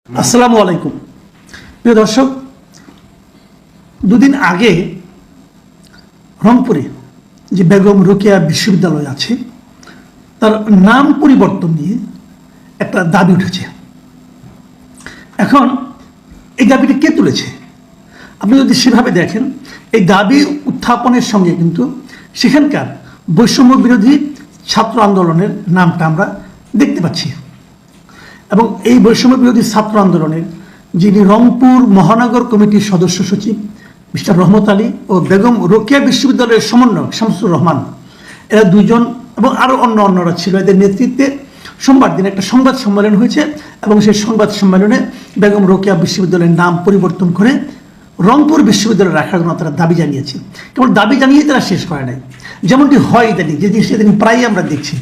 আসসালামু আলাইকুম প্রিয় দর্শক, দুদিন আগে রংপুরে যে বেগম রোকেয়া বিশ্ববিদ্যালয় আছে তার নাম পরিবর্তন নিয়ে একটা দাবি উঠেছে। এখন এই দাবিটা কে তুলেছে? আপনি যদি সেভাবে দেখেন, এই দাবি উত্থাপনের সঙ্গে কিন্তু সেখানকার বৈষম্য বিরোধী ছাত্র আন্দোলনের নামটা আমরা দেখতে পাচ্ছি। এবং এই বৈষম্য বিরোধী ছাত্র আন্দোলনের যিনি রংপুর মহানগর কমিটির সদস্য সচিব মিস্টার রহমত আলী ও বেগম রোকেয়া বিশ্ববিদ্যালয়ের সমন্বয়ক শামসুর রহমান, এরা দুজন এবং আরও অন্যরা ছিল। এদের নেতৃত্বে সোমবার দিন একটা সংবাদ সম্মেলন হয়েছে এবং সেই সংবাদ সম্মেলনে বেগম রোকেয়া বিশ্ববিদ্যালয়ের নাম পরিবর্তন করে রংপুর বিশ্ববিদ্যালয়ে রাখার জন্য তারা দাবি জানিয়েছে। কেবল দাবি জানিয়ে তারা শেষ করে নাই, যেমনটি হয় ইদানিং, যে জিনিসটা ইদানিং প্রায়ই আমরা দেখছি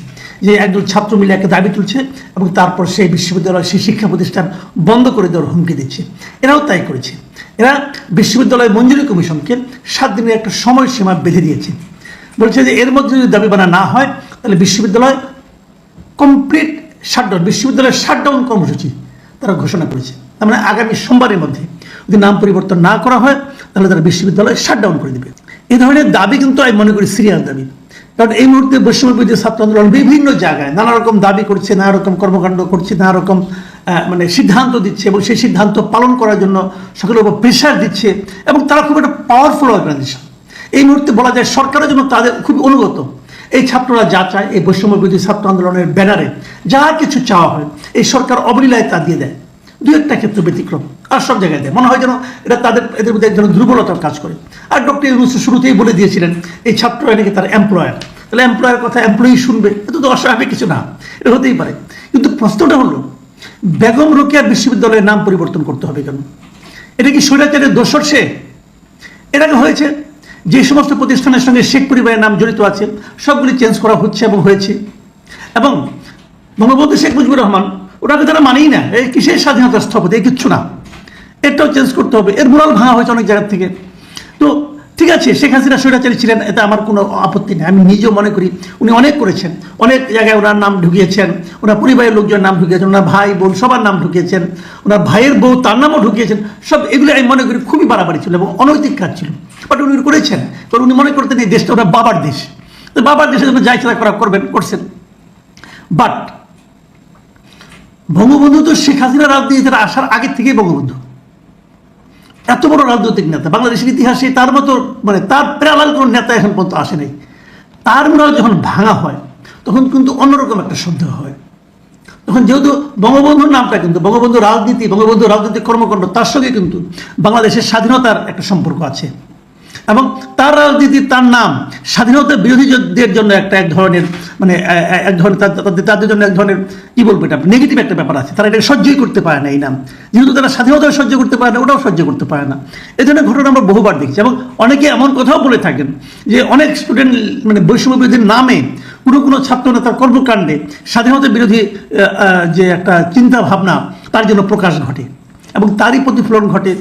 যে একজন ছাত্র মিলে একটা দাবি তুলছে এবং তারপর সেই বিশ্ববিদ্যালয় সেই শিক্ষা প্রতিষ্ঠান বন্ধ করে দেওয়ার হুমকি দিচ্ছে। এরাও তাই করেছে। এরা বিশ্ববিদ্যালয় মঞ্জুরি কমিশনকে 7 দিনের একটা সময়সীমা বেঁধে দিয়েছে। বলছে যে এর মধ্যে যদি দাবি মানা না হয় তাহলে বিশ্ববিদ্যালয় কমপ্লিট শাটডাউন, বিশ্ববিদ্যালয়ের শাটডাউন কর্মসূচি তারা ঘোষণা করেছে। তার মানে আগামী সোমবারের মধ্যে যদি নাম পরিবর্তন না করা হয় তাহলে তারা বিশ্ববিদ্যালয় শাটডাউন করে দেবে। এই ধরনের দাবি কিন্তু আমি মনে করি সিরিয়াস দাবি, কারণ এই মুহূর্তে বৈষম্য বিরোধী ছাত্র আন্দোলন বিভিন্ন জায়গায় নানা রকম দাবি করছে, নানা রকম কর্মকাণ্ড করছে, নানা রকম সিদ্ধান্ত দিচ্ছে এবং সেই সিদ্ধান্ত পালন করার জন্য সকলের উপর প্রেশার দিচ্ছে এবং তারা খুব একটা পাওয়ারফুল অর্গানাইজেশন। এই মুহূর্তে বলা যায় সরকারের জন্য তাদের খুব অনুগত। এই ছাত্ররা যা চায়, এই বৈষম্য বিরোধী ছাত্র আন্দোলনের ব্যানারে যা কিছু চাওয়া হয় এই সরকার অবলীলায় তা দিয়ে দেয়। দু একটা ক্ষেত্র ব্যতিক্রম, আর সব জায়গায় দেয়। মনে হয় যেন এটা এদের মধ্যে একজন দুর্বলতার কাজ করে। আর ডক্টর ইউনূস শুরুতেই বলে দিয়েছিলেন এই ছাত্ররা নাকি তার এমপ্লয়ার, তাহলে এমপ্লয়ের কথা এমপ্লয়ি শুনবে, এত তো অস্বাভাবিক কিছু না, এটা হতেই পারে। কিন্তু প্রশ্নটা হলো বেগম রোকেয়া বিশ্ববিদ্যালয়ের নাম পরিবর্তন করতে হবে কেন? এটা কি স্বৈরাচারের দোসর সে? এর আগে হয়েছে যে সমস্ত প্রতিষ্ঠানের সঙ্গে শেখ পরিবারের নাম জড়িত আছে সবগুলি চেঞ্জ করা হচ্ছে এবং হয়েছে। এবং বঙ্গবন্ধু শেখ মুজিবুর রহমান ওটাকে তারা মানেই না, এই কিসের স্বাধীনতা স্থপতি, এই কিচ্ছু না, এটাও চেঞ্জ করতে হবে। এর মোরাল ভাঙা হয়েছে অনেক জায়গা থেকে। তো ঠিক আছে, শেখ হাসিনা স্বৈরাচারী ছিলেন, এতে আমার কোনো আপত্তি নেই। আমি নিজেও মনে করি উনি অনেক করেছেন, অনেক জায়গায় ওনার নাম ঢুকিয়েছেন, ওনার পরিবারের লোকজনের নাম ঢুকিয়েছেন, ওনার ভাই বোন সবার নাম ঢুকিয়েছেন, ওনার ভাইয়ের বউ তার নামও ঢুকিয়েছেন। সব এগুলো আমি মনে করি খুবই বাড়াবাড়ি ছিল এবং অনৈতিক কাজ ছিল। বাট উনি করেছেন, কারণ উনি মনে করতেন এই দেশটা ওনার বাবার দেশ, তো বাবার দেশে যখন যা ইচ্ছা করা করবেন, করছেন। বাট বঙ্গবন্ধু তো শেখ হাসিনা রাজনীতিতে আসার আগের থেকেই বঙ্গবন্ধু এত বড় রাজনৈতিক নেতা, বাংলাদেশের ইতিহাসে তার মতো তার প্যারালাল কোন নেতা এখন পর্যন্ত আসে নাই। তার মোরাল যখন ভাঙা হয় তখন কিন্তু অন্যরকম একটা সন্দেহ হয়। তখন যেহেতু বঙ্গবন্ধুর নামটা কিন্তু বঙ্গবন্ধু রাজনৈতিক কর্মকাণ্ড তার সঙ্গে কিন্তু বাংলাদেশের স্বাধীনতার একটা সম্পর্ক আছে এবং তার রাজনীতি, তার নাম স্বাধীনতা বিরোধীদের জন্য এক ধরনের তাদের জন্য এক ধরনের কি বলবো, এটা নেগেটিভ একটা ব্যাপার আছে। তারা এটা সহ্যই করতে পারে না এই নাম, যেহেতু তারা স্বাধীনতাও সহ্য করতে পারে না, ওটাও সহ্য করতে পারে না। এই ধরনের ঘটনা আমরা বহুবার দেখছি এবং অনেকে এমন কথাও বলে থাকেন যে অনেক স্টুডেন্ট বৈষম্য বিরোধীর নামে কোনো ছাত্র নেতার কর্মকাণ্ডে স্বাধীনতা বিরোধী যে একটা চিন্তা ভাবনা তার জন্য প্রকাশ ঘটে এবং তারই প্রতিফলন ঘটে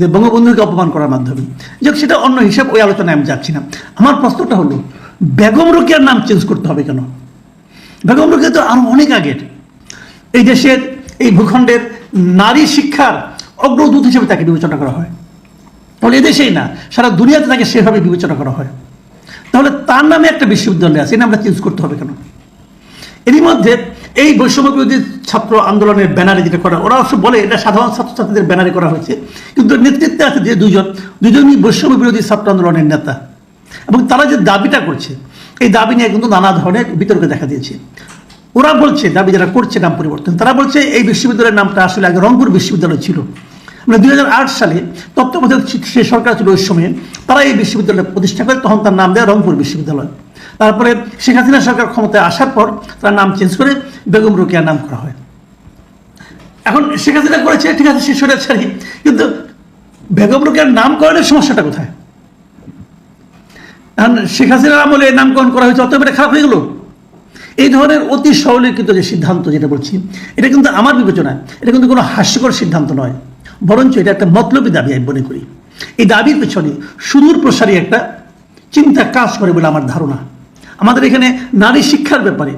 যে বঙ্গবন্ধুকে অপমান করার মাধ্যমে। যাক, সেটা অন্য হিসাব, ওই আলোচনায় আমি যাচ্ছি না। আমার প্রশ্নটা হলো বেগম রোকেয়ার নাম চেঞ্জ করতে হবে কেন? বেগম রোকেয়া তো আরো অনেক আগের, এই দেশের এই ভূখণ্ডের নারী শিক্ষার অগ্রদূত হিসেবে তাকে বিবেচনা করা হয়। তাহলে এদেশেই না, সারা দুনিয়াতে তাকে সেভাবে বিবেচনা করা হয়। তাহলে তার নামে একটা বিশ্ববিদ্যালয় আছে, এই নামটা চেঞ্জ করতে হবে কেন? এরই মধ্যে এই বৈষম্য বিরোধী ছাত্র আন্দোলনের ব্যানারে যেটা করা, ওরা অবশ্য বলে এটা সাধারণ ছাত্রছাত্রীদের ব্যানারে করা হয়েছে, কিন্তু নেতৃত্বে আছে যে দুজনই বৈষম্য বিরোধী ছাত্র আন্দোলনের নেতা এবং তারা যে দাবিটা করছে এই দাবি নিয়ে কিন্তু নানা ধরনের বিতর্ক দেখা দিয়েছে। ওরা বলছে, দাবি যারা করছে নাম পরিবর্তন, তারা বলছে এই বিশ্ববিদ্যালয়ের নামটা আসলে আগে রংপুর বিশ্ববিদ্যালয় ছিল। 2008 সালে তত্ত্বাবধায়ক সে সরকার ছিল ওই সময়ে, তারা এই বিশ্ববিদ্যালয় প্রতিষ্ঠা করে, তখন তার নাম দেয় রংপুর বিশ্ববিদ্যালয়। তারপরে শেখ হাসিনা সরকার ক্ষমতায় আসার পর তার নাম চেঞ্জ করে বেগম রোকেয়ার নাম করা হয়। এখন শেখ হাসিনা করেছে, ঠিক আছে, সে স্বৈরাচারী, কিন্তু বেগম রোকেয়ার নামকরণের সমস্যাটা কোথায়? এখন শেখ হাসিনার আমলে নামকরণ করা হয়েছে, অতএব এটা খারাপ হয়ে গেল। এই ধরনের অতি সরলীকৃত যে সিদ্ধান্ত যেটা বলছি, এটা কিন্তু আমার বিবেচনায় এটা কিন্তু কোনো হাস্যকর সিদ্ধান্ত নয়, বরঞ্চ এটা একটা মতলবী দাবি আমি মনে করি। এই দাবির পেছনে সুদূর প্রসারী একটা চিন্তা কাজ করে বলে আমার ধারণা। আমাদের এখানে নারী শিক্ষার ব্যাপারে,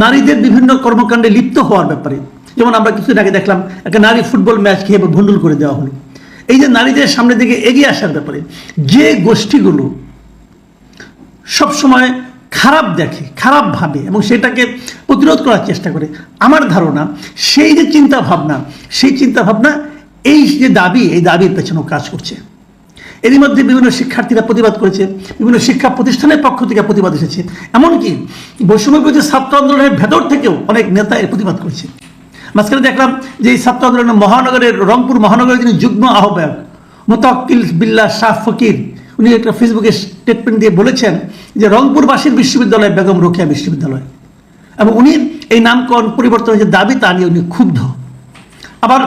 নারীদের বিভিন্ন কর্মকাণ্ডে লিপ্ত হওয়ার ব্যাপারে যেমন আমরা কিছুদিন আগে দেখলাম একটা নারী ফুটবল ম্যাচ খেয়ে ভণ্ডুল করে দেওয়া হলো। এই যে নারীদের সামনের দিকে এগিয়ে আসার ব্যাপারে যে গোষ্ঠীগুলো সবসময় খারাপ দেখে, খারাপ ভাবে এবং সেটাকে প্রতিরোধ করার চেষ্টা করে, আমার ধারণা সেই যে চিন্তা ভাবনা, সেই চিন্তা ভাবনা এই যে দাবি, এই দাবির পেছনেও কাজ করছে। এরই মধ্যে বিভিন্ন শিক্ষার্থীরা প্রতিবাদ করেছে, বিভিন্ন শিক্ষা প্রতিষ্ঠানের পক্ষ থেকে প্রতিবাদ এসেছে, এমনকি বৈষম্যবিরোধী ছাত্র আন্দোলনের ভেতর থেকেও অনেক নেতা এর প্রতিবাদ করেছে। মাঝখানে দেখলাম যে এই ছাত্র আন্দোলনের রংপুর মহানগরের যিনি যুগ্ম আহ্বায়ক মোতাওয়াক্কিল বিল্লাহ শাহ ফকির, উনি একটা ফেসবুকে স্টেটমেন্ট দিয়ে বলেছেন যে রংপুরবাসীর বিশ্ববিদ্যালয় বেগম রোকেয়া বিশ্ববিদ্যালয়, এবং উনি এই নামকরণ পরিবর্তনের যে দাবি তা নিয়ে উনি ক্ষুব্ধ। আবার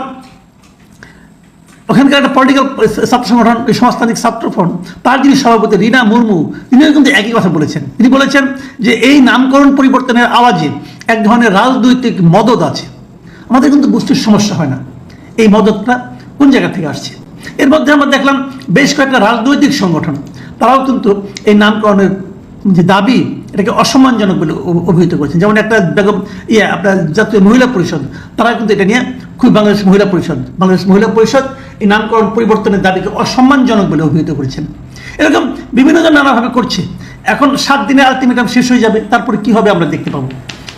ওখানকার একটা পলিটিক্যাল ছাত্র সংগঠন সমাজতান্ত্রিক ছাত্র ফ্রন্ট, তার যিনি সভাপতি রিনা মুর্মু, তিনিও কিন্তু একই কথা বলেছেন। তিনি বলেছেন যে এই নামকরণ পরিবর্তনের আওয়াজে এক ধরনের রাজনৈতিক মদদ আছে। আমাদের কিন্তু বুঝতে সমস্যা হয় না এই মদতটা কোন জায়গা থেকে আসছে। এর মধ্যে আমরা দেখলাম বেশ কয়েকটা রাজনৈতিক সংগঠন তারাও কিন্তু এই নামকরণের যে দাবি এটাকে অসম্মানজনক বলে অভিহিত করেছেন। যেমন একটা আপনার জাতীয় মহিলা পরিষদ, তারা কিন্তু এটা নিয়ে বাংলাদেশ মহিলা পরিষদ এই নামকরণ পরিবর্তনের দাবিকে অসম্মানজনক বলে অভিহিত করেছেন। এরকম বিভিন্ন জন নানাভাবে করছে। এখন 7 দিনের আলটিমেটাম শেষ হয়ে যাবে, তারপরে কি হবে আমরা দেখতে পাবো।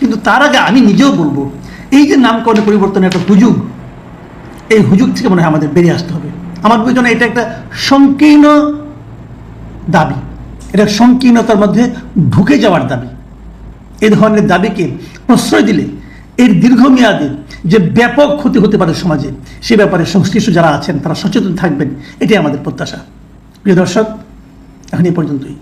কিন্তু তার আগে আমি নিজেও বলবো, এই যে নামকরণ পরিবর্তনের একটা হুজুগ, এই হুজুগ থেকে মনে হয় আমাদের বেরিয়ে আসতে হবে। আমার বিবেচনা এটা একটা সংকীর্ণ দাবি, এটা সংকীর্ণতার মধ্যে ঢুকে যাওয়ার দাবি। এই ধরনের দাবিকে প্রশ্রয় দিলে এর দীর্ঘমেয়াদে যে ব্যাপক ক্ষতি হতে পারে সমাজে, সে ব্যাপারে সংশ্লিষ্ট যারা আছেন তারা সচেতন থাকবেন, এটাই আমাদের প্রত্যাশা। প্রিয় দর্শক, এখন এই পর্যন্তই।